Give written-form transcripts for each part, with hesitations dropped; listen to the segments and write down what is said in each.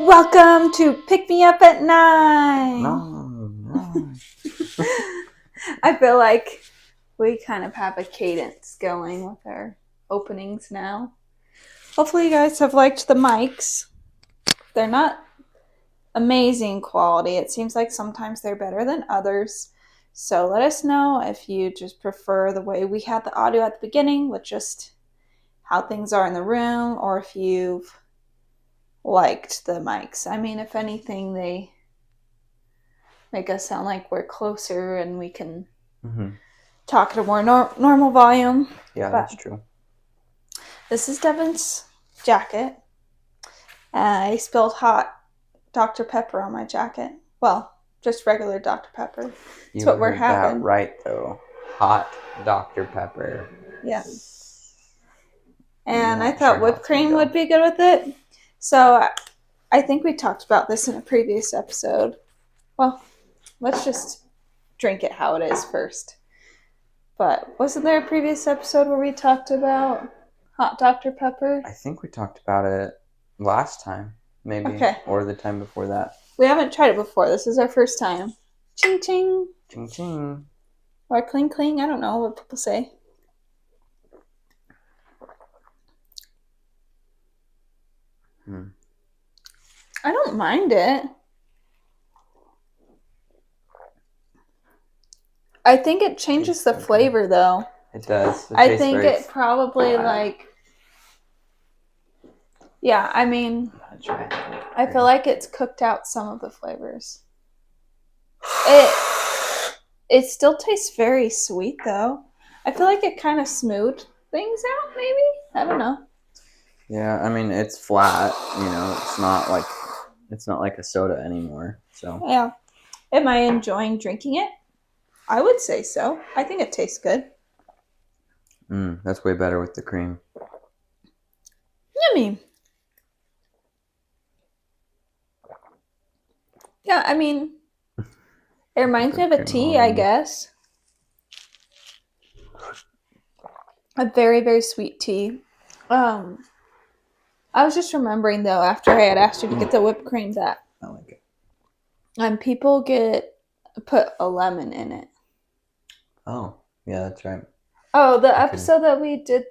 Welcome to Pick Me Up at 9. No. I feel like we kind of have a cadence going with our openings now. Hopefully you guys have liked the mics. They're not amazing quality. It seems like sometimes they're better than others. So let us know if you just prefer the way we had the audio at the beginning with just how things are in the room, or if you've liked the mics. I mean, if anything, they make us sound like we're closer and we can talk at a more normal volume. Yeah, that's true. This is Devin's jacket. I spilled hot Dr. Pepper on my jacket. Well, just regular Dr. Pepper. That's what we're having. That right, though. Hot Dr. Pepper. Yeah. And I thought whipped cream would be good with it. So I think we talked about this in a previous episode. Well, let's just drink it how it is first. But wasn't there a previous episode where we talked about hot Dr. Pepper? I think we talked about it last time, maybe. Okay. Or the time before that. We haven't tried it before. This is our first time. Ching ching. Ching ching. Or cling cling. I don't know what people say. I don't mind it. I think it changes the flavor, though. It does. I think it probably, yeah, I mean, I feel like it's cooked out some of the flavors. It still tastes very sweet, though. I feel like it kind of smoothed things out, maybe? I don't know. Yeah, I mean, it's flat, it's not like a soda anymore, so. Yeah. Am I enjoying drinking it? I would say so. I think it tastes good. That's way better with the cream. Yummy. Yeah, I mean, it reminds me of a tea, I guess. A very, very sweet tea. I was just remembering, though, after I had asked you to get the whipped cream, that I like it. People put a lemon in it. Oh, yeah, that's right. Oh, the episode that we did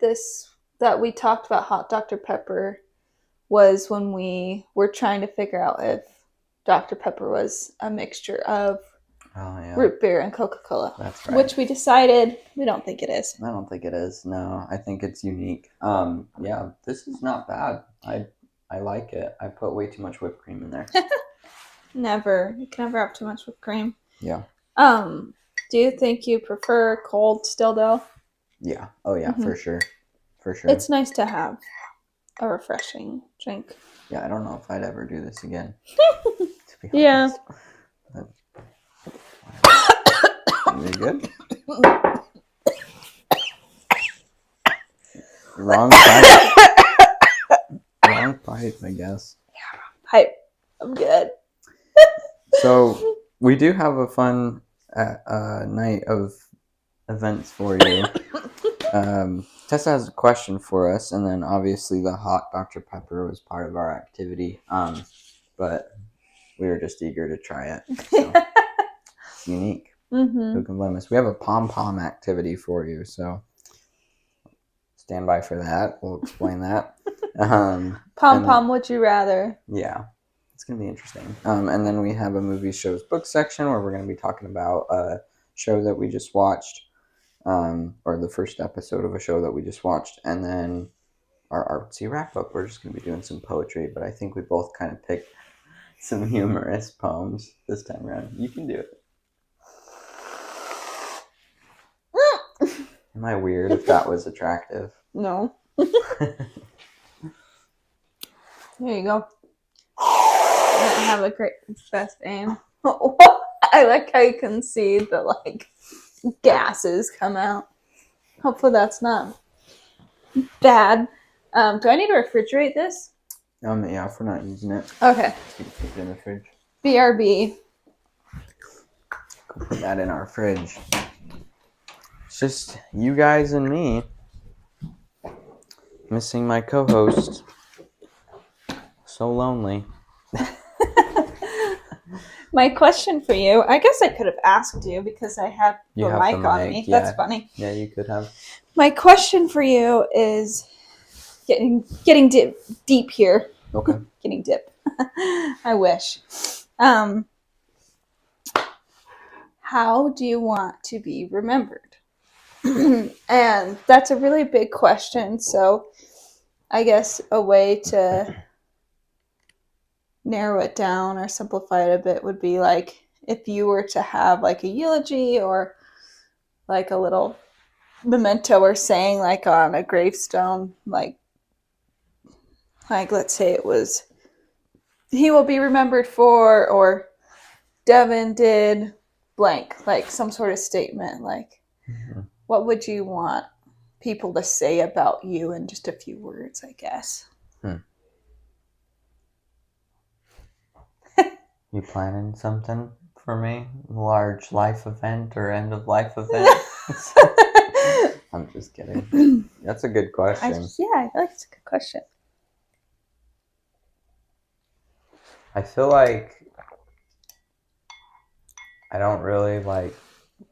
that we talked about hot Dr. Pepper was when we were trying to figure out if Dr. Pepper was a mixture of root beer and Coca-Cola. That's right. Which we decided we don't think it is. I don't think it is. No, I think it's unique. Yeah, this is not bad. I like it. I put way too much whipped cream in there. Never. You can never have too much whipped cream. Yeah. Do you think you prefer cold still, though? Yeah. Oh, yeah, for sure. For sure. It's nice to have a refreshing drink. Yeah, I don't know if I'd ever do this again. To be honest. You good? Wrong pipe. Wrong pipe, I guess. Yeah, wrong pipe. I'm good. So, we do have a fun night of events for you. Tessa has a question for us, and then obviously the hot Dr. Pepper was part of our activity. But we were just eager to try it. So. It's unique. Who can blame us? We have a pom-pom activity for you, so stand by for that. We'll explain that. Pom-pom, would you rather? Yeah, it's going to be interesting. And then we have a movie shows book section where we're going to be talking about a show that we just watched, or the first episode of a show that we just watched, and then our ARTSY wrap-up. We're just going to be doing some poetry, but I think we both kind of picked some humorous poems this time around. You can do it. Am I weird if that was attractive? No. There you go. I didn't have a great best aim. I like how you can see the gases come out. Hopefully that's not bad. Do I need to refrigerate this? Yeah, if we're not using it. Okay. Keep it in the fridge. BRB. Go put that in our fridge. It's just you guys and me. Missing my co-host. So lonely. My question for you, I guess I could have asked you because I had You the have the mic on mic, me. yeah. That's funny. Yeah, you could have. My question for you is getting deep here. Okay. Getting dip. I wish. How do you want to be remembered? And that's a really big question. So I guess a way to narrow it down or simplify it a bit would be like if you were to have like a eulogy or like a little memento or saying like on a gravestone, like let's say it was he will be remembered for, or Devin did blank, like some sort of statement. Like, what would you want people to say about you in just a few words, I guess? You planning something for me? Large life event or end of life event? I'm just kidding. That's a good question. I feel like it's a good question. I feel like I don't really like,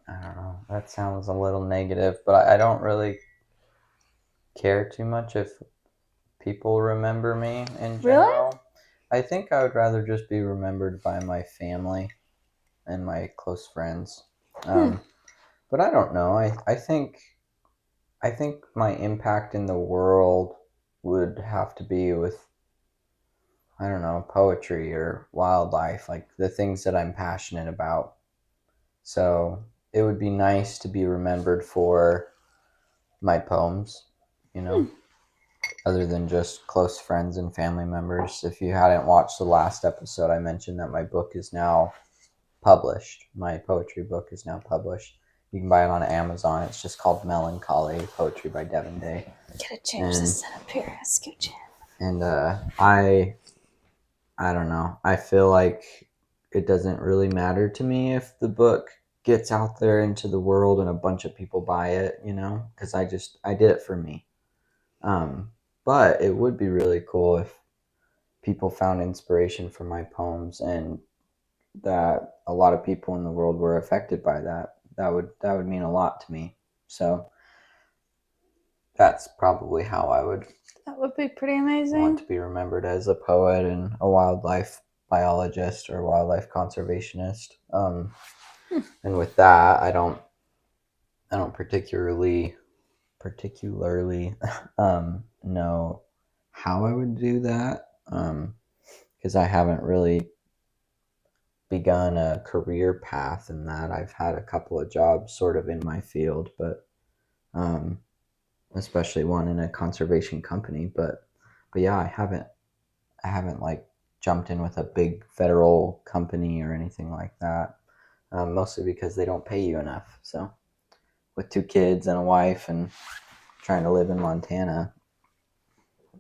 I don't know, that sounds a little negative, but I don't really care too much if people remember me in general. Really? I think I would rather just be remembered by my family and my close friends. But I don't know. I think my impact in the world would have to be with, I don't know, poetry or wildlife, like the things that I'm passionate about. So it would be nice to be remembered for my poems, you know, other than just close friends and family members. If you hadn't watched the last episode, I mentioned that my book is now published. My poetry book is now published. You can buy it on Amazon. It's just called Melancholy Poetry by Devin Day. Gotta change the setup here. Scooch in. And I don't know. I feel like it doesn't really matter to me if the book gets out there into the world and a bunch of people buy it, you know, because I did it for me. But it would be really cool if people found inspiration from my poems and that a lot of people in the world were affected by that. That would mean a lot to me. So that's probably how I would That would be pretty amazing. want to be remembered, as a poet and a wildlife biologist or wildlife conservationist. And with that, I don't particularly know how I would do that, because I haven't really begun a career path in that. I've had a couple of jobs sort of in my field, but especially one in a conservation company. But yeah, I haven't like jumped in with a big federal company or anything like that. Mostly because they don't pay you enough. So with 2 kids and a wife and trying to live in Montana,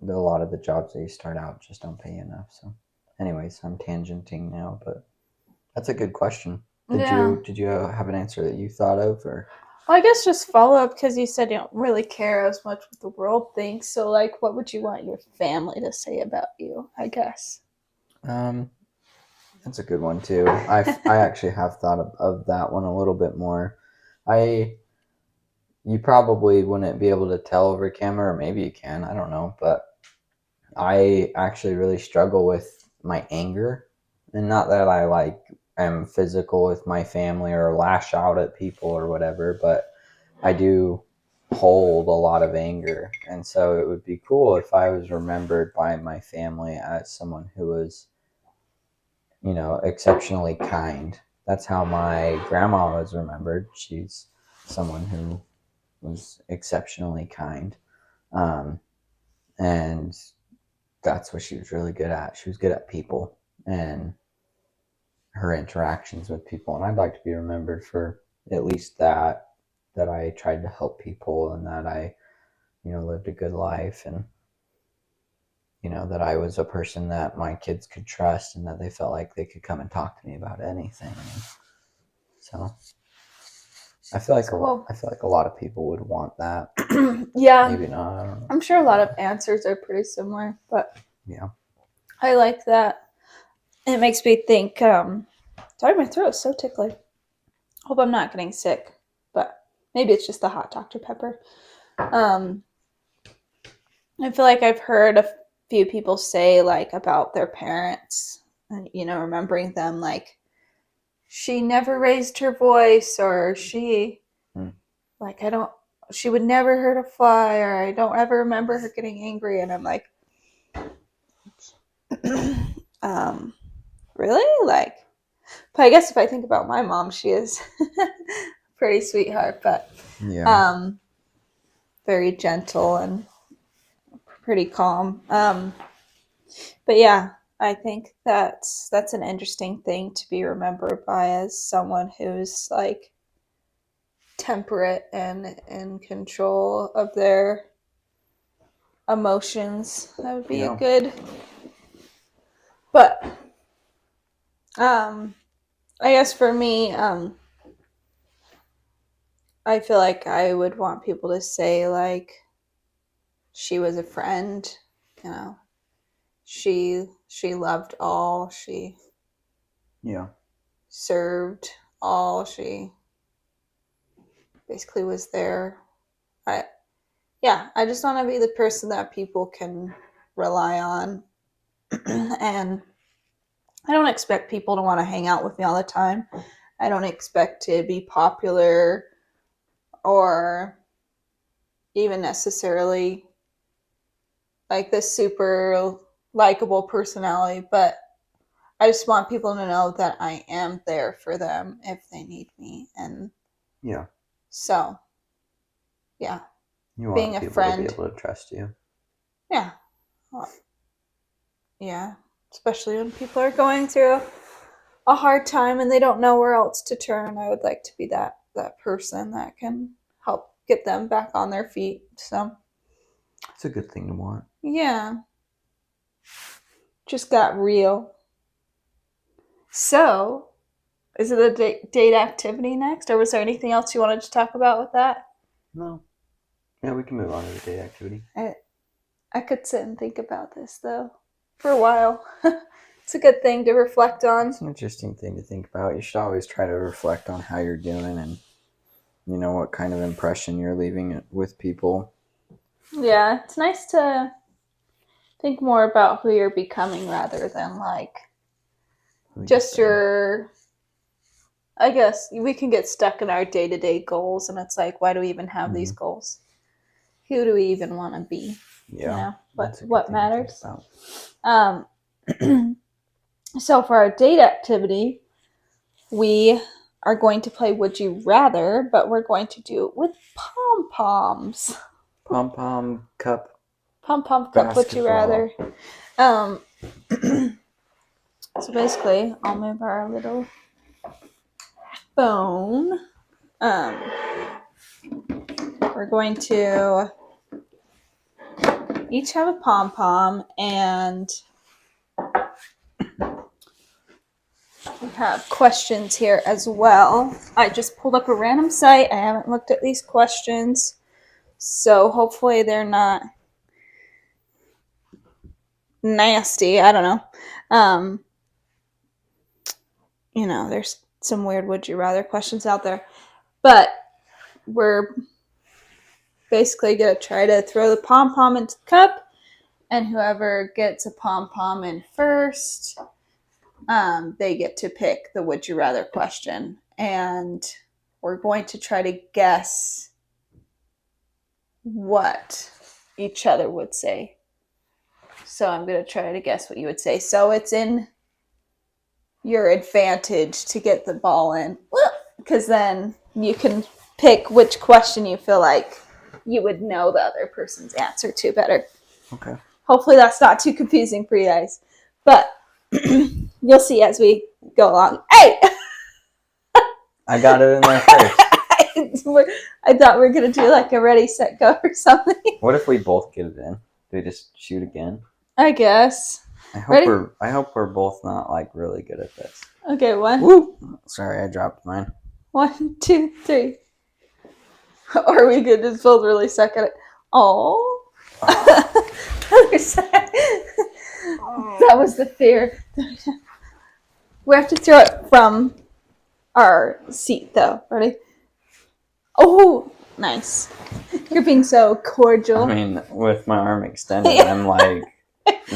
a lot of the jobs that you start out just don't pay you enough. So anyways, I'm tangenting now, but that's a good question. Did you have an answer that you thought of, or? Well, I guess just follow up, because you said you don't really care as much what the world thinks. So, like, what would you want your family to say about you, I guess? That's a good one too. I actually have thought of that one a little bit more. You probably wouldn't be able to tell over camera, or maybe you can, I don't know, but I actually really struggle with my anger. And not that I like am physical with my family or lash out at people or whatever, but I do hold a lot of anger. And so it would be cool if I was remembered by my family as someone who was, you know, exceptionally kind. That's how my grandma was remembered. She's someone who was exceptionally kind. And that's what she was really good at. She was good at people and her interactions with people. And I'd like to be remembered for at least that I tried to help people and that I, you know, lived a good life, and, you know, that I was a person that my kids could trust and that they felt like they could come and talk to me about anything. And so I feel like a lot of people would want that. Yeah. Maybe not. I don't know. I'm sure a lot of answers are pretty similar, but yeah, I like that. It makes me think Sorry, my throat is so tickly. Hope I'm not getting sick, but maybe it's just the hot Dr. Pepper. I feel like I've heard a few people say like about their parents, and remembering them like she never raised her voice, or she like she would never hurt a fly, or I don't ever remember her getting angry, and I'm like, really? Like, but I guess if I think about my mom, she is pretty sweetheart, but very gentle and pretty calm. But yeah, I think that's an interesting thing to be remembered by, as someone who's like temperate and in control of their emotions. That would be a good. But I guess for me, I feel like I would want people to say like she was a friend, she loved all, she served all, she basically was there. I just want to be the person that people can rely on. And I don't expect people to want to hang out with me all the time. I don't expect to be popular or even necessarily like this super likable personality, but I just want people to know that I am there for them if they need me. And so you want being a friend, to be able to trust you. Yeah, especially when people are going through a hard time and they don't know where else to turn. I would like to be that person that can help get them back on their feet. So it's a good thing to want. Yeah. Just got real. So, is it a date activity next, or was there anything else you wanted to talk about with that? No. Yeah, we can move on to the date activity. I could sit and think about this, though, for a while. It's a good thing to reflect on. It's an interesting thing to think about. You should always try to reflect on how you're doing and, what kind of impression you're leaving with people. Yeah, it's nice to think more about who you're becoming rather than, like, just your... I guess we can get stuck in our day-to-day goals, and it's like, why do we even have these goals? Who do we even want to be? Yeah. What matters? So for our date activity, we are going to play Would You Rather, but we're going to do it with pom-poms. Pom-pom cup. Pom-pom cup Would You Rather. So basically, I'll move our little phone. We're going to each have a pom-pom, and we have questions here as well. I just pulled up a random site. I haven't looked at these questions, so hopefully they're not nasty. I don't know. There's some weird would you rather questions out there, but we're basically going to try to throw the pom-pom into the cup, and whoever gets a pom-pom in first, they get to pick the would you rather question. And we're going to try to guess what each other would say. So I'm going to try to guess what you would say. So it's in your advantage to get the ball in, because then you can pick which question you feel like you would know the other person's answer to better. Okay. Hopefully that's not too confusing for you guys, but you'll see as we go along. Hey! I got it in there first. I thought we were going to do like a ready, set, go or something. What if we both get it in? Do we just shoot again? I guess. I hope we're both not like really good at this. Okay, one. Woo! Sorry, I dropped mine. 1, 2, 3. Or we could just both really suck at it. Oh. That was the fear. We have to throw it from our seat, though. Ready? Oh, nice. You're being so cordial. I mean, with my arm extended, I'm like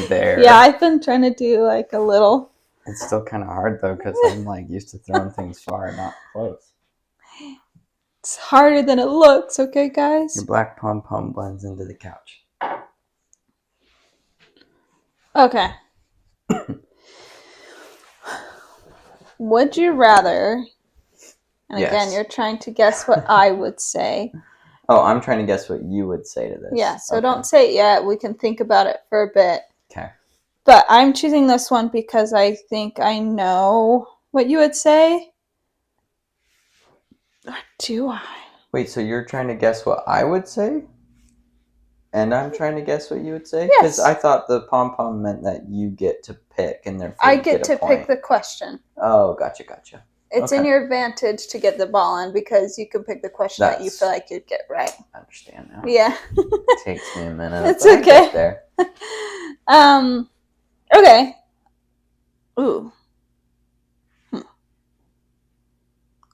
there. Yeah, I've been trying to do like a little. It's still kind of hard though, because I'm like used to throwing things far, not close. It's harder than it looks, okay, guys? Your black pom-pom blends into the couch. Okay. Would you rather, and Yes. again, you're trying to guess what I would say. Oh, I'm trying to guess what you would say to this. Yeah, so don't say it yet. We can think about it for a bit. Okay. But I'm choosing this one because I think I know what you would say. Or do I? Wait, so you're trying to guess what I would say? And I'm trying to guess what you would say? Yes. Because I thought the pom-pom meant that you get to pick and therefore I you get to point. pick the question. Oh, gotcha. It's in your advantage to get the ball in because you can pick the question that you feel like you'd get right. I understand now. Yeah. It takes me a minute. It's okay. There. Okay. Ooh.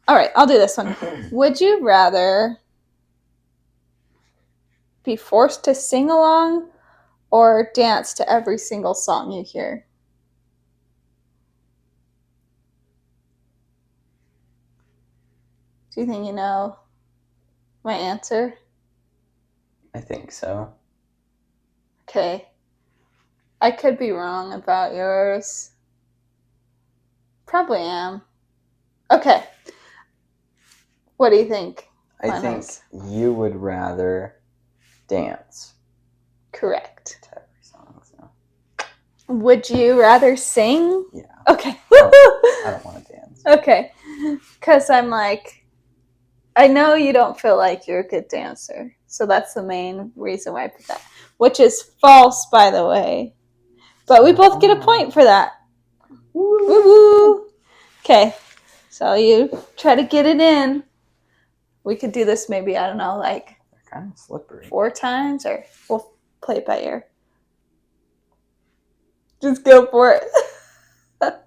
All right, I'll do this one. Would you rather be forced to sing along or dance to every single song you hear? Do you think you know my answer? I think so. Okay. I could be wrong about yours. Probably am. Okay. What do you think? I think you would rather dance. Correct. To every song, so. Would you rather sing? Yeah. Okay. I don't want to dance. Okay. Because I'm like, I know you don't feel like you're a good dancer. So that's the main reason why I put that. Which is false, by the way. But we both get a point for that. Woo-woo. Okay. So you try to get it in. We could do this maybe, I don't know, like they're kind of slippery. 4 times, or we'll play it by ear. Just go for it. Got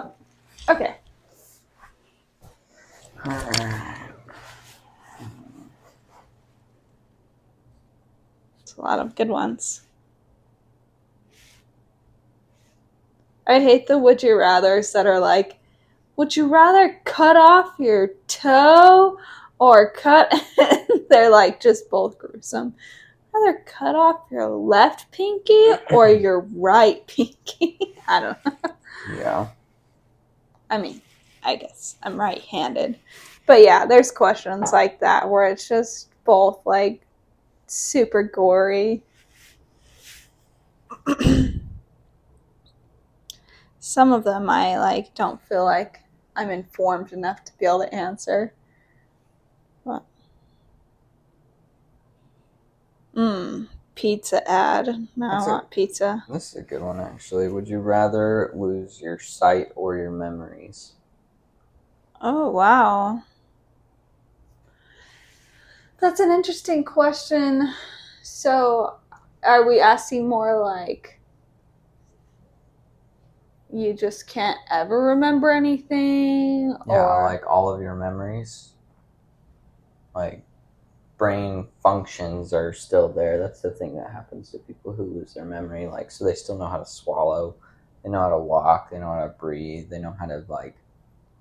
it. Okay. It's a lot of good ones. I hate the would you rathers that are like, would you rather cut off your toe or cut? They're like just both gruesome. Rather cut off your left pinky or your right pinky? I don't know. Yeah. I mean, I guess I'm right-handed. But yeah, there's questions like that where it's just both like super gory. Some of them I like don't feel like I'm informed enough to be able to answer. What? Pizza ad. No, I want pizza. This is a good one, actually. Would you rather lose your sight or your memories? Oh, wow. That's an interesting question. So, are we asking more like you just can't ever remember anything? Yeah, or like all of your memories. Like, brain functions are still there. That's the thing that happens to people who lose their memory. Like, so they still know how to swallow, they know how to walk, they know how to breathe, they know how to like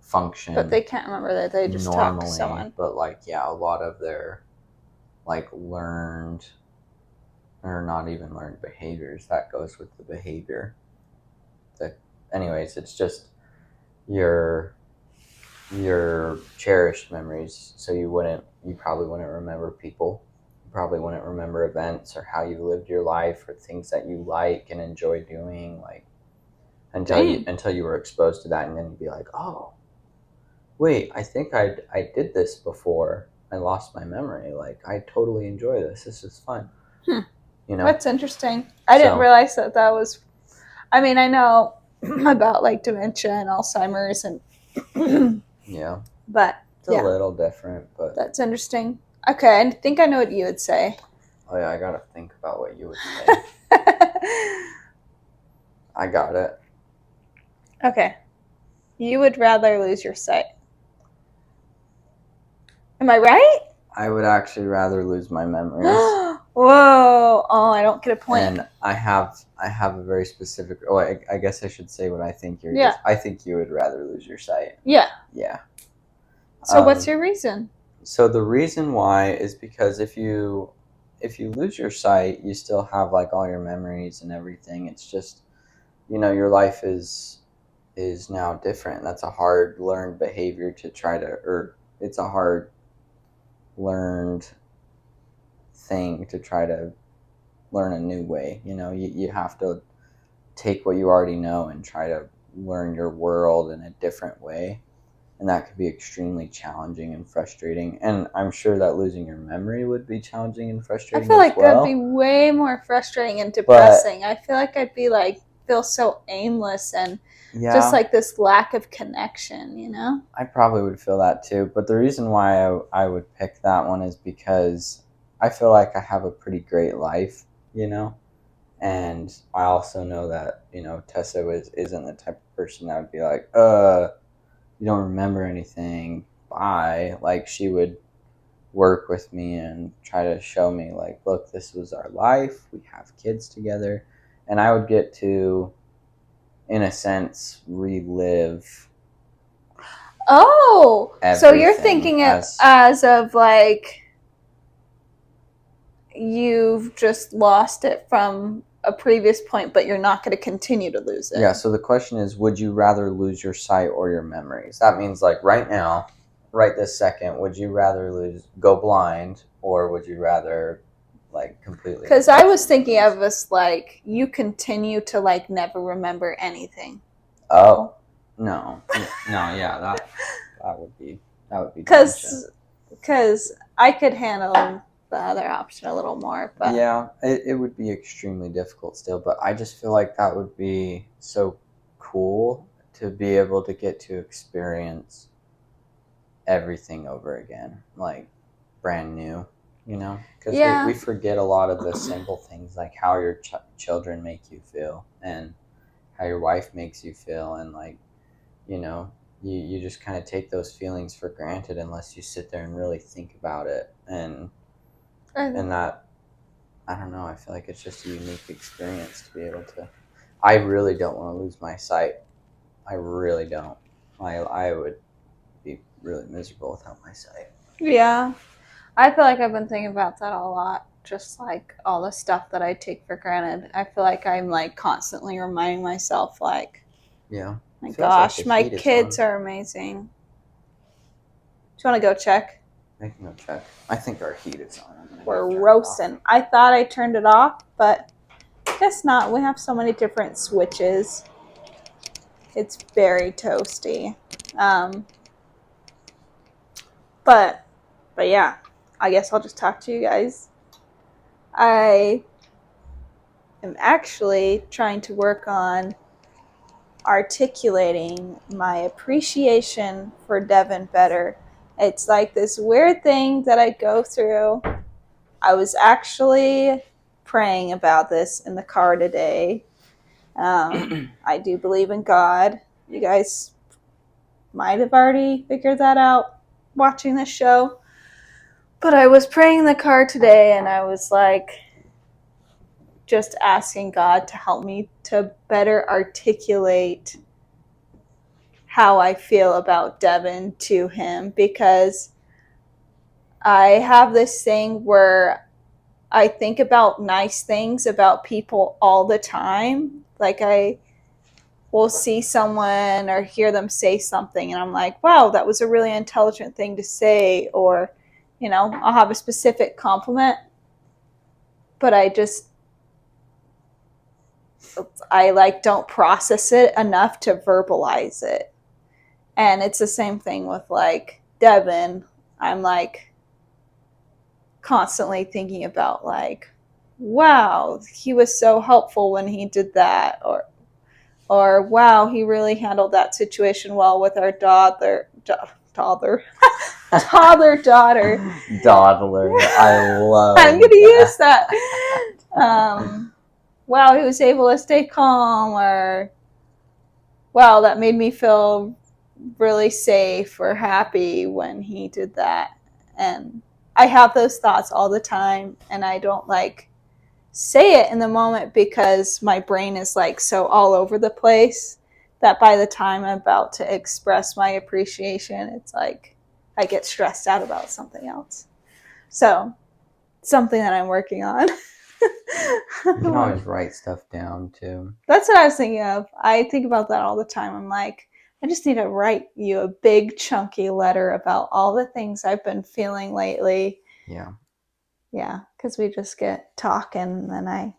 function. But they can't remember that. They just normally, talk to someone. But like, yeah, a lot of their like learned or not even learned behaviors, that goes with the behavior. Anyways, it's just your cherished memories. So you probably wouldn't remember people. You probably wouldn't remember events or how you lived your life or things that you like and enjoy doing, like until you were exposed to that, and then you'd be like, oh, wait, I think I did this before I lost my memory. Like, I totally enjoy this. This is fun. You know, that's interesting. I didn't realize that was. I mean, I know about like dementia and Alzheimer's and yeah, but it's a little different, but that's interesting. Okay, I think I know what you would say. Oh yeah, I gotta think about what you would say. I got it. Okay. You would rather lose your sight. Am I right? I would actually rather lose my memories. Whoa. Oh, I don't get a point. And I have a very specific. Oh, I guess I should say what I think you're. Yeah. I think you would rather lose your sight. Yeah. Yeah. So what's your reason? So the reason why is because if you lose your sight, you still have like all your memories and everything. It's just, your life is now different. That's a hard learned behavior to try to, or it's a hard learned thing to try to learn a new way. You have to take what you already know and try to learn your world in a different way. And that could be extremely challenging and frustrating. And I'm sure that losing your memory would be challenging and frustrating. I feel like that'd be way more frustrating and depressing. I feel like I'd be feel so aimless and just like this lack of connection, I probably would feel that too. But the reason why I would pick that one is because I feel like I have a pretty great life, and I also know that, Tessa isn't the type of person that would be like, you don't remember anything, bye. Like, she would work with me and try to show me, like, look, this was our life, we have kids together, and I would get to, in a sense, relive. Oh, so you're thinking as of like you've just lost it from a previous point, but you're not going to continue to lose it. Yeah, so the question is, would you rather lose your sight or your memories? That means, like, right now, right this second, would you rather go blind, or would you rather, like, completely? Because I was thinking of this, like, you continue to, like, never remember anything. Oh, no, yeah, that would be because I could handle the other option a little more, but yeah, it would be extremely difficult still, but I just feel like that would be so cool to be able to get to experience everything over again, like brand new, because we forget a lot of the simple things, like how your children make you feel and how your wife makes you feel, and like, you just kind of take those feelings for granted unless you sit there and really think about it, and that, I don't know, I feel like it's just a unique experience to be able to. I really don't want to lose my sight. I really don't. I would be really miserable without my sight. Yeah. I feel like I've been thinking about that a lot. Just like all the stuff that I take for granted. I feel like I'm like constantly reminding myself, like, yeah, my gosh, my kids are amazing. Do you want to go check? I can go check. I think our heat is on. We're roasting. I thought I turned it off, but I guess not. We have so many different switches. It's very toasty. But yeah, I guess I'll just talk to you guys. I am actually trying to work on articulating my appreciation for Devin better. It's like this weird thing that I go through. I was actually praying about this in the car today. I do believe in God. You guys might have already figured that out watching this show. But I was praying in the car today, and I was like just asking God to help me to better articulate how I feel about Devin to him, because I have this thing where I think about nice things about people all the time. Like, I will see someone or hear them say something, and I'm like, wow, that was a really intelligent thing to say. Or, I'll have a specific compliment, but I don't process it enough to verbalize it. And it's the same thing with like Devin. I'm like constantly thinking about like, wow, he was so helpful when he did that, or wow, he really handled that situation well with our toddler daughter. Dawdler. I love I'm gonna use that. wow, he was able to stay calm, or wow, that made me feel really safe or happy when he did that. And I have those thoughts all the time, and I don't like say it in the moment because my brain is like so all over the place that by the time I'm about to express my appreciation, it's like I get stressed out about something else. So, something that I'm working on. You can always write stuff down too. That's what I was thinking of. I think about that all the time. I'm like, I just need to write you a big chunky letter about all the things I've been feeling lately. Yeah. Yeah, because we just get talking and then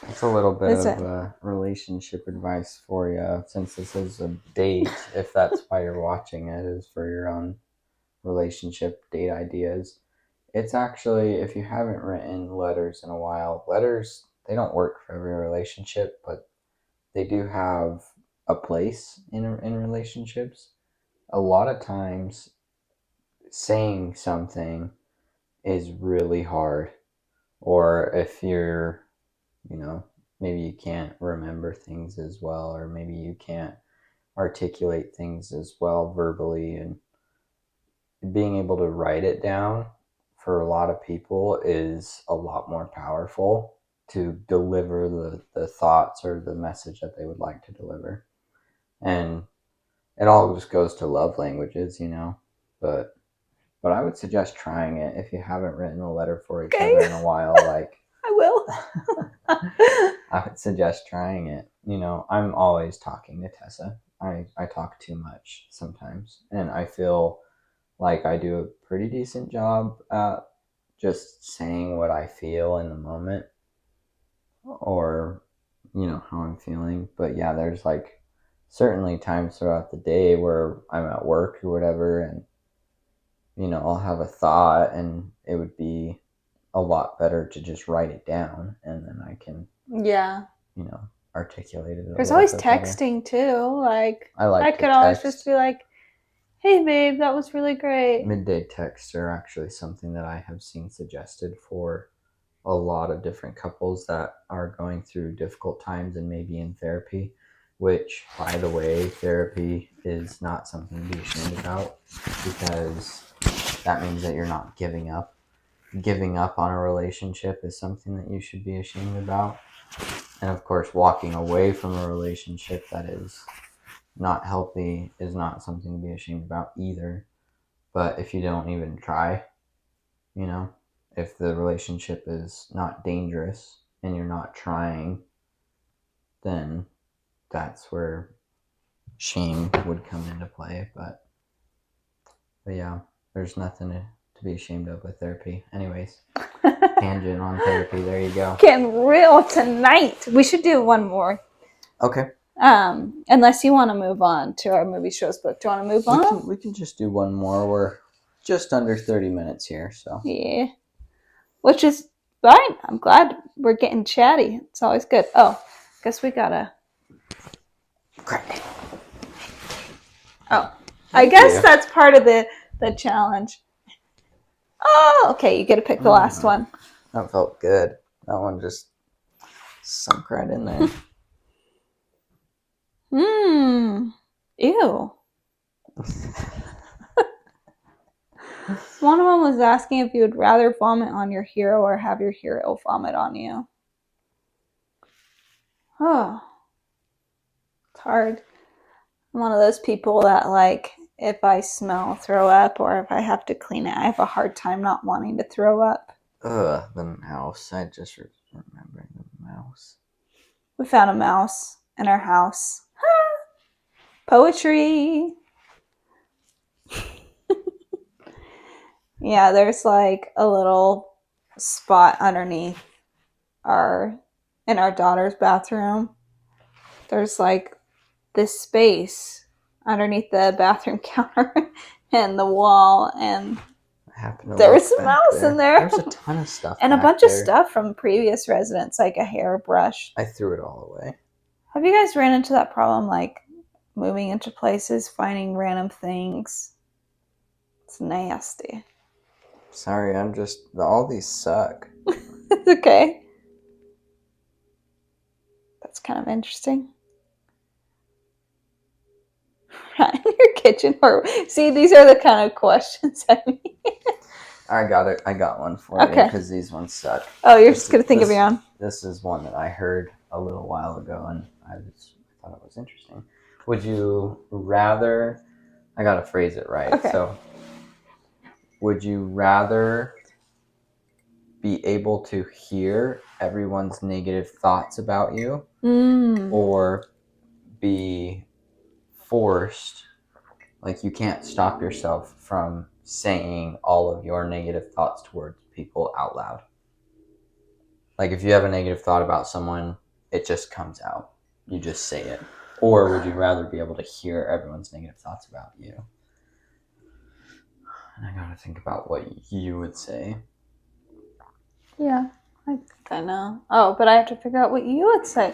It's a little bit of relationship advice for you, since this is a date. If that's why you're watching it, is for your own relationship date ideas. It's actually, if you haven't written letters in a while, letters, they don't work for every relationship, but they do have a place in relationships. A lot of times, saying something is really hard. Or if you're, maybe you can't remember things as well, or maybe you can't articulate things as well verbally, and being able to write it down for a lot of people is a lot more powerful to deliver the thoughts or the message that they would like to deliver. And it all just goes to love languages, but I would suggest trying it if you haven't written a letter for each other in a while. Like, I will. I would suggest trying it. I'm always talking to Tessa. I talk too much sometimes, and I feel like I do a pretty decent job at just saying what I feel in the moment, or how I'm feeling. But yeah, there's like certainly times throughout the day where I'm at work or whatever, and I'll have a thought, and it would be a lot better to just write it down, and then I can articulate it. There's always texting better too. Like I could always just be like, "Hey babe, that was really great." Midday texts are actually something that I have seen suggested for a lot of different couples that are going through difficult times and maybe in therapy, which, by the way, therapy is not something to be ashamed about, because that means that you're not giving up. Giving up on a relationship is something that you should be ashamed about. And of course, walking away from a relationship that is not healthy is not something to be ashamed about either. But if you don't even try, if the relationship is not dangerous and you're not trying, then that's where shame would come into play. But yeah, there's nothing to be ashamed of with therapy. Anyways, tangent on therapy. There you go. Getting real tonight. We should do one more. Okay. Unless you want to move on to our movie shows book. Do you want to move on? We can just do one more. We're just under 30 minutes here, so. Yeah. Which is fine. I'm glad we're getting chatty. It's always good. Oh, guess we gotta. Crack. Oh, I guess that's part of the challenge. Oh, okay. You get to pick the last one. That felt good. That one just sunk right in there. Ew. One of them was asking if you would rather vomit on your hero or have your hero vomit on you. Oh. It's hard. I'm one of those people that, like, if I smell throw up or if I have to clean it, I have a hard time not wanting to throw up. Ugh, the mouse. I just remember the mouse. We found a mouse in our house. Poetry. Yeah, there's like a little spot underneath in our daughter's bathroom. There's like this space underneath the bathroom counter and the wall, and there was a mouse in there. There's a ton of stuff and a bunch of stuff from previous residents, like a hairbrush. I threw it all away. Have you guys ran into that problem, like moving into places, finding random things? It's nasty. Sorry, all these suck. It's okay. That's kind of interesting. Right in your kitchen, or see, these are the kind of questions I mean. I got it. I got one for you because these ones suck. Oh, you're just gonna think of your own. This is one that I heard a little while ago, and I thought it was interesting. Would you rather? I gotta phrase it right. Okay. So, would you rather be able to hear everyone's negative thoughts about you, or be forced, like you can't stop yourself from saying all of your negative thoughts towards people out loud? Like if you have a negative thought about someone, it just comes out. You just say it. Or would you rather be able to hear everyone's negative thoughts about you? And I gotta think about what you would say. Yeah, I think I know. Oh, but I have to figure out what you would say.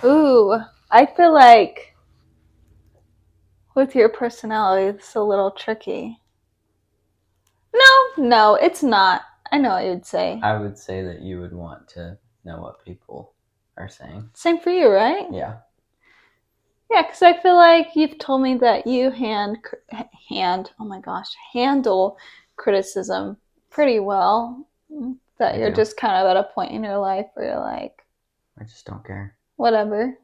Ooh, I feel like with your personality, it's a little tricky. No, it's not. I know what you'd say. I would say that you would want to know what people are saying. Same for you, right? Yeah. Yeah, because I feel like you've told me that you handle criticism pretty well. That you're just kind of at a point in your life where you're like, I just don't care. Whatever.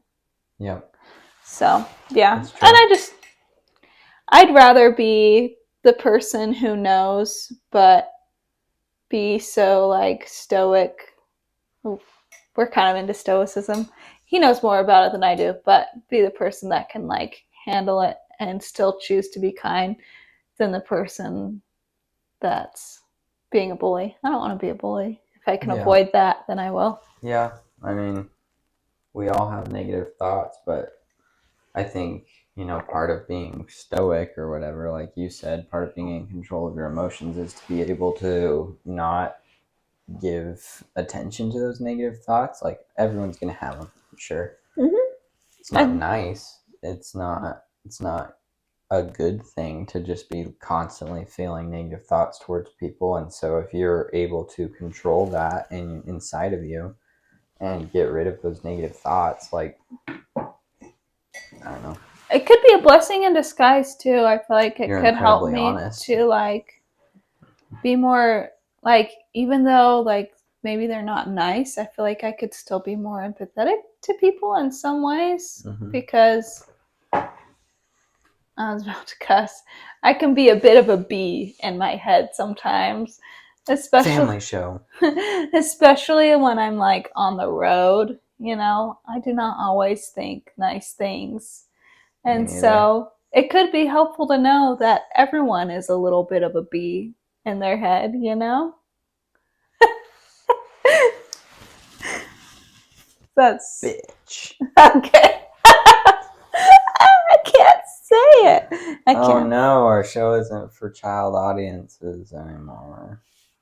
Yep. So, yeah. And I'd rather be the person who knows, but be so like stoic. We're kind of into stoicism. He knows more about it than I do, but be the person that can like handle it and still choose to be kind than the person that's being a bully. I don't want to be a bully. If I can avoid that, then I will. Yeah. I mean, we all have negative thoughts, but I think, part of being stoic or whatever, like you said, part of being in control of your emotions is to be able to not give attention to those negative thoughts. Like everyone's going to have them, for sure. It's not nice. It's not a good thing to just be constantly feeling negative thoughts towards people. And so if you're able to control that inside of you and get rid of those negative thoughts, like, I don't know. It could be a blessing in disguise too. I feel like it could help me to like be more like, even though like maybe they're not nice, I feel like I could still be more empathetic to people in some ways because I was about to cuss. I can be a bit of a bee in my head sometimes, especially family show. Especially when I'm like on the road. I do not always think nice things, and so it could be helpful to know that everyone is a little bit of a bee in their head. That's bitch. Okay. I can't say it. I can't. Oh no, our show isn't for child audiences anymore.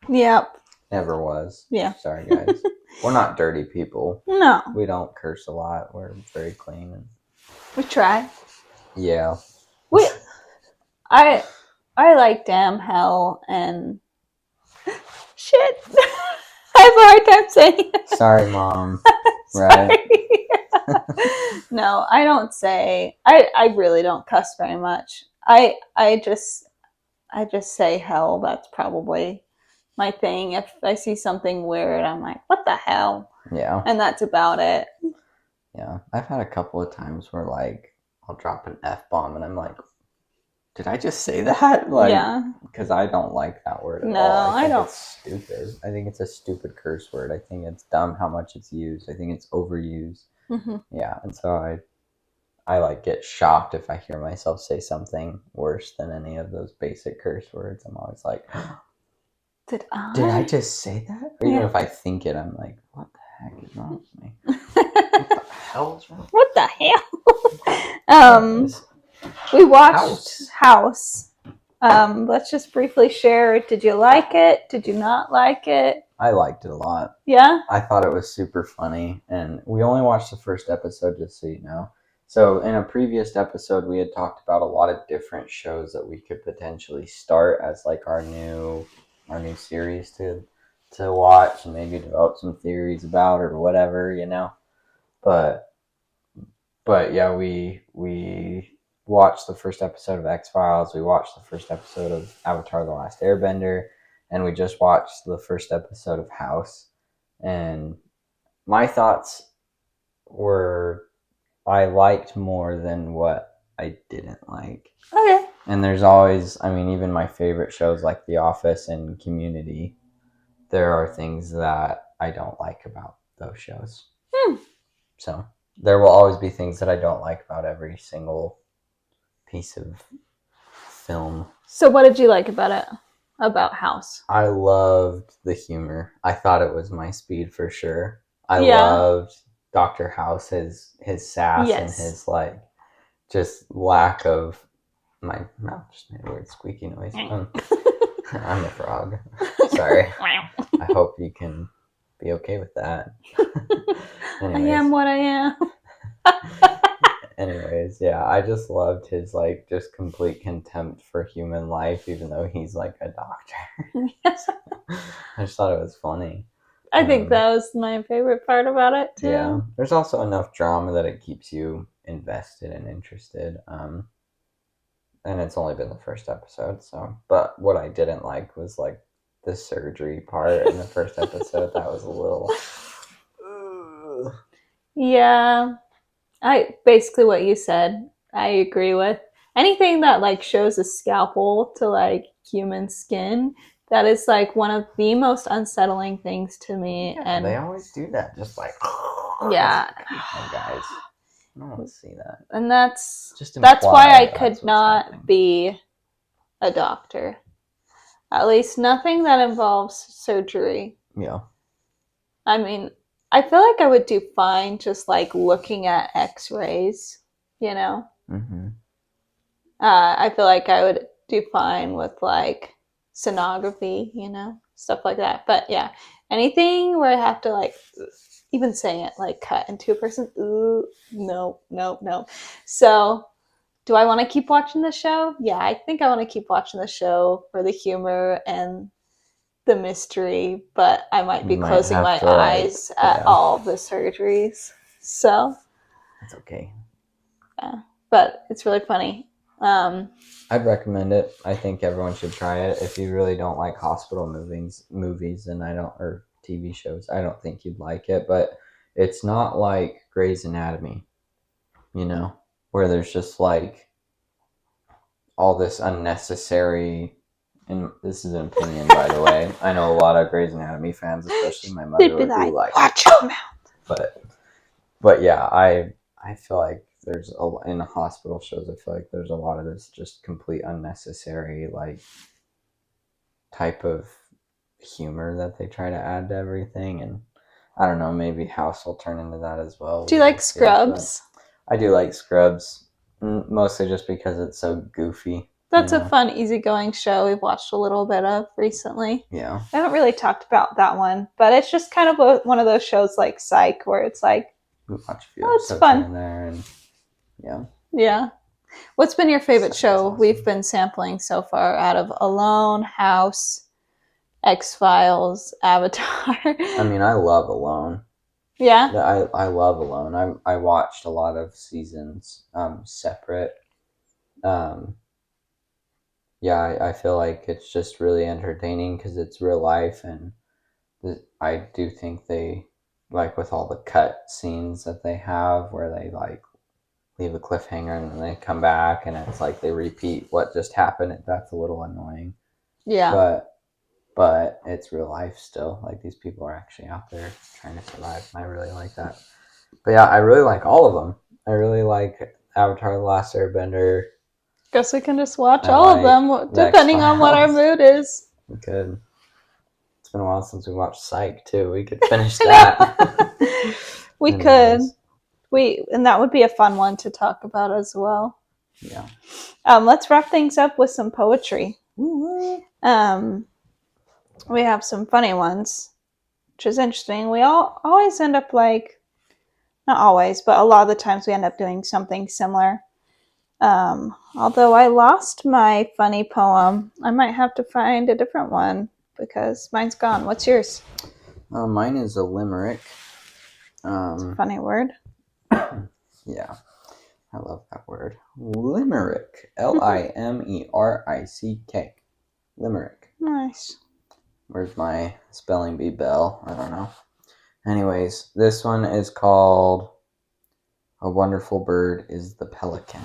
Yep. Never was. Yeah. Sorry, guys. We're not dirty people. No. We don't curse a lot. We're very clean. We try. Yeah. I like damn, hell, and shit. I have a hard time saying it. Sorry, Mom. Right? No, I don't say. I really don't cuss very much. I just say hell. That's probably my thing. If I see something weird, I'm like, what the hell? Yeah. And that's about it. Yeah. I've had a couple of times where like I'll drop an F-bomb and I'm like, did I just say that? Like, yeah. Because I don't like that word at all. I think it's stupid. I think it's a stupid curse word. I think it's dumb how much it's used. I think it's overused. Yeah. And so I like get shocked if I hear myself say something worse than any of those basic curse words. I'm always like, did I just say that? Or even if I think it, I'm like, what the heck is wrong with me? What the hell is wrong? What the hell? We watched House. Let's just briefly share. Did you like it? Did you not like it? I liked it a lot. Yeah? I thought it was super funny. And we only watched the first episode, just so you know. So in a previous episode, we had talked about a lot of different shows that we could potentially start as like our new series to watch and maybe develop some theories about or whatever, But But yeah, we watched the first episode of X-Files. We watched the first episode of Avatar: The Last Airbender, and we just watched the first episode of House. And my thoughts were I liked more than what I didn't like. Okay. And there's always, I mean, even my favorite shows like The Office and Community, there are things that I don't like about those shows. So there will always be things that I don't like about every single piece of film. So what did you like about it? About House? I loved the humor. I thought it was my speed for sure. I Yeah. loved Dr. House, his sass and his like just lack of my mouth just made a weird squeaky noise. I'm a frog. Sorry. I hope you can be okay with that. I am what I am. Anyways, yeah, I just loved his like just complete contempt for human life, even though he's like a doctor. Yes. I just thought it was funny. I think that was my favorite part about it too. Yeah, there's also enough drama that it keeps you invested and interested. And it's only been the first episode, so. But what I didn't like was like the surgery part in the first episode. That was a little. Yeah. Basically what you said, I agree with. Anything that like shows a scalpel to like human skin, that is like one of the most unsettling things to me. Yeah, and they always do that, just like yeah, oh, guys, I don't want to see that. And that's just why I could not be a doctor. At least nothing that involves surgery. Yeah. I mean, I feel like I would do fine just like looking at X-rays, you know? Mm-hmm. I feel like I would do fine with like sonography, you know, stuff like that. But yeah, anything where I have to like even say it, like cut into a person, ooh, no. So, do I want to keep watching the show? Yeah, I think I want to keep watching the show for the humor and the mystery, but I might be closing my eyes at all the surgeries. So it's okay. Yeah, but it's really funny. I'd recommend it. I think everyone should try it. If you really don't like hospital movies, and or TV shows, I don't think you'd like it. But it's not like Grey's Anatomy, you know, where there's just like all this unnecessary. And this is an opinion, by the way. I know a lot of Grey's Anatomy fans, especially my mother, would be like, "Watch your mouth." But yeah, I feel like there's in the hospital shows. I feel like there's a lot of this just complete unnecessary like type of humor that they try to add to everything, and I don't know. Maybe House will turn into that as well. Do you like Scrubs? I do like Scrubs, mostly just because it's so goofy. That's a fun, easygoing show we've watched a little bit of recently. Yeah. I haven't really talked about that one, but it's just kind of one of those shows like Psych, where it's like, we watch a few episodes fun in there, and yeah. Yeah. What's been your favorite show we've been sampling so far out of Alone, House, X-Files, Avatar? I mean, I love Alone. Yeah? I love Alone. I watched a lot of seasons separate. Yeah, I feel like it's just really entertaining because it's real life, and I do think they, like with all the cut scenes that they have where they like leave a cliffhanger and then they come back and it's like they repeat what just happened. That's a little annoying. Yeah. But it's real life still. Like these people are actually out there trying to survive. I really like that. But yeah, I really like all of them. I really like Avatar: The Last Airbender. Guess we can just watch all of them depending on what our mood is. We could. It's been a while since we watched Psych too. We could finish that. We could. And that would be a fun one to talk about as well. Yeah. Let's wrap things up with some poetry. We have some funny ones, which is interesting. We always end up like, not always, but a lot of the times we end up doing something similar. Although I lost my funny poem, I might have to find a different one because mine's gone. What's yours? Mine is a limerick. It's a funny word. Yeah. I love that word. Limerick. Limerick. Limerick. Nice. Where's my spelling bee bell? I don't know. Anyways, this one is called A Wonderful Bird is the Pelican.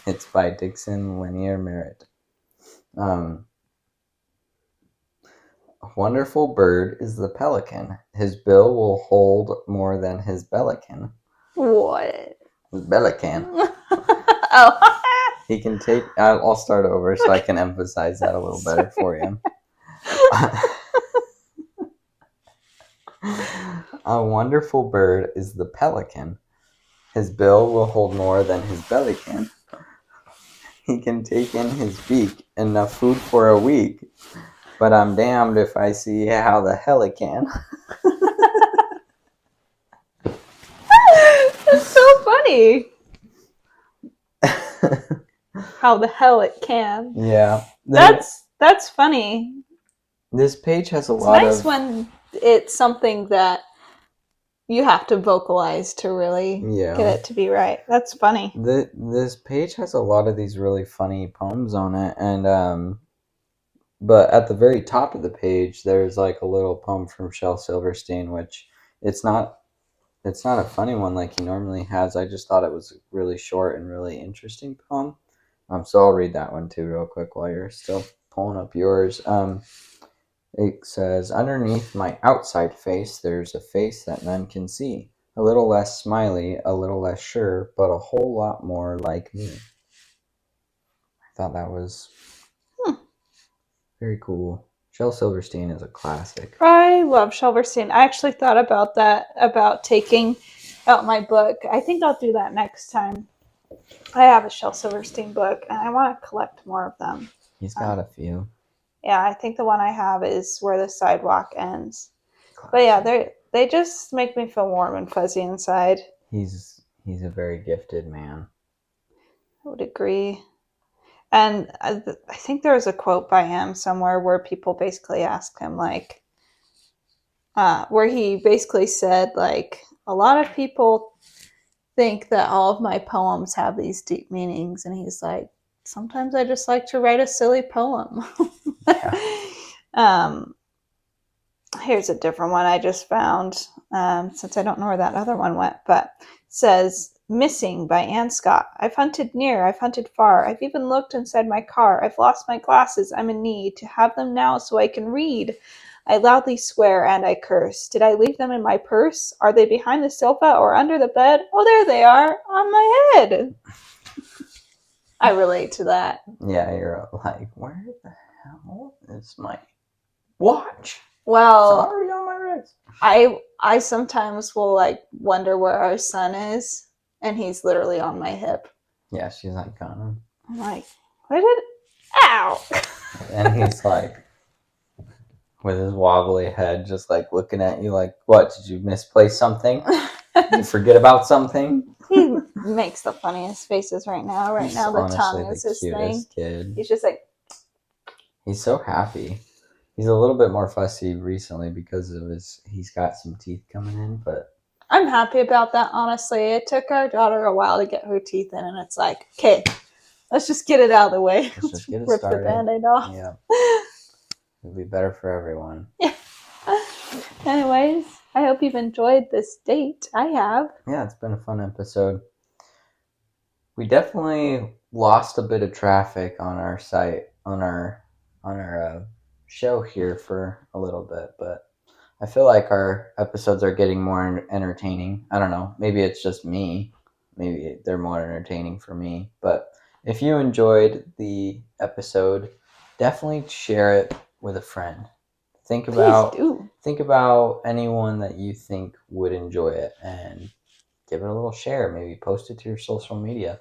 It's by Dixon, Lanier, Merrit. A wonderful bird is the pelican. His bill will hold more than his bellican. What? His bellican. Oh. He can take... I'll start over so I can emphasize that a little better for you. A wonderful bird is the pelican. His bill will hold more than his belly can. He can take in his beak enough food for a week, but I'm damned if I see how the hell he can. That's so funny. How the hell it can. Yeah. That's funny. This page has a It's lot nice of... when it's something that you have to vocalize to really get it to be right. That's funny. This page has a lot of these really funny poems on it, and but at the very top of the page, there's like a little poem from Shel Silverstein, which it's not a funny one like he normally has. I just thought it was a really short and really interesting poem. So I'll read that one too real quick while you're still pulling up yours. It says, underneath my outside face, there's a face that none can see. A little less smiley, a little less sure, but a whole lot more like me. I thought that was very cool. Shel Silverstein is a classic. I love Silverstein. I actually thought about that, about taking out my book. I think I'll do that next time. I have a Shel Silverstein book, and I want to collect more of them. He's got a few. Yeah, I think the one I have is Where the Sidewalk Ends. Classic. But yeah, they just make me feel warm and fuzzy inside. He's a very gifted man. I would agree. And I think there was a quote by him somewhere where people basically asked him, like, where he basically said, like, a lot of people think that all of my poems have these deep meanings. And he's like, sometimes I just like to write a silly poem. Yeah. Here's a different one I just found, since I don't know where that other one went, but it says, Missing by Anne Scott. I've hunted near, I've hunted far, I've even looked inside my car, I've lost my glasses, I'm in need to have them now so I can read. I loudly swear and I curse. Did I leave them in my purse? Are they behind the sofa or under the bed? Oh, there they are, on my head. I relate to that. Yeah, you're like, where the hell is my watch? Well, it's already on my wrist. I sometimes will like wonder where our son is, and he's literally on my hip. Yeah, she's like, got him. I'm like, where did? Ow! And he's like, with his wobbly head, just like looking at you, like, what? Did you misplace something? Did you forget about something? He makes the funniest faces right now. Right now, the tongue is his thing. Kid. He's just like. He's so happy. He's a little bit more fussy recently because of he's got some teeth coming in, but I'm happy about that, honestly. It took our daughter a while to get her teeth in, and it's like, okay, let's just get it out of the way. Let's just get it rip started. The Band-Aid off. Yeah. It'll be better for everyone. Yeah. Anyways, I hope you've enjoyed this date. I have. Yeah, it's been a fun episode. We definitely lost a bit of traffic on our site, on our show here for a little bit, but I feel like our episodes are getting more entertaining. I don't know. Maybe it's just me. Maybe they're more entertaining for me. But if you enjoyed the episode, definitely share it with a friend. Think about anyone that you think would enjoy it and give it a little share. Maybe post it to your social media.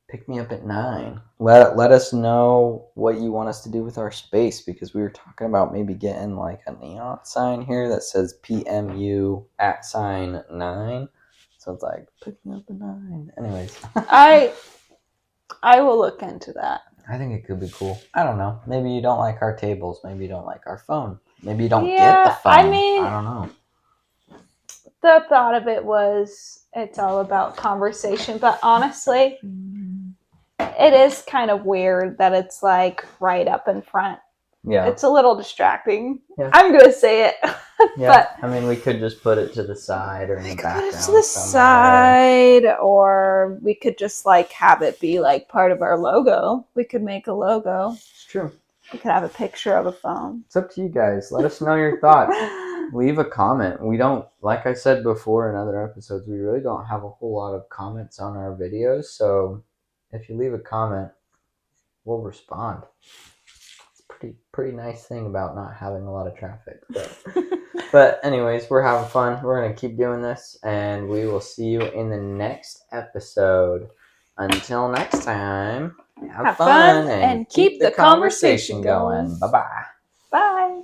Pick me up at 9. Let us know what you want us to do with our space, because we were talking about maybe getting like a neon sign here that says PMU @9. So it's like, pick me up at 9. Anyways. I will look into that. I think it could be cool. I don't know. Maybe you don't like our tables. Maybe you don't like our phone. Maybe you don't get the phone. I mean, I don't know. The thought of it was, it's all about conversation. But honestly, it is kind of weird that it's like right up in front. Yeah. It's a little distracting. Yeah. I'm going to say it. Yeah. But, I mean, we could just put it to the side or in the background. Put it to the side, or we could just like have it be like part of our logo. We could make a logo. It's true. We could have a picture of a phone. It's up to you guys. Let us know your thoughts. Leave a comment. We don't, like I said before in other episodes, we really don't have a whole lot of comments on our videos. So if you leave a comment, we'll respond. It's a pretty nice thing about not having a lot of traffic. But anyways, we're having fun. We're going to keep doing this, and we will see you in the next episode. Until next time, have fun and keep the conversation going. Bye-bye. Bye.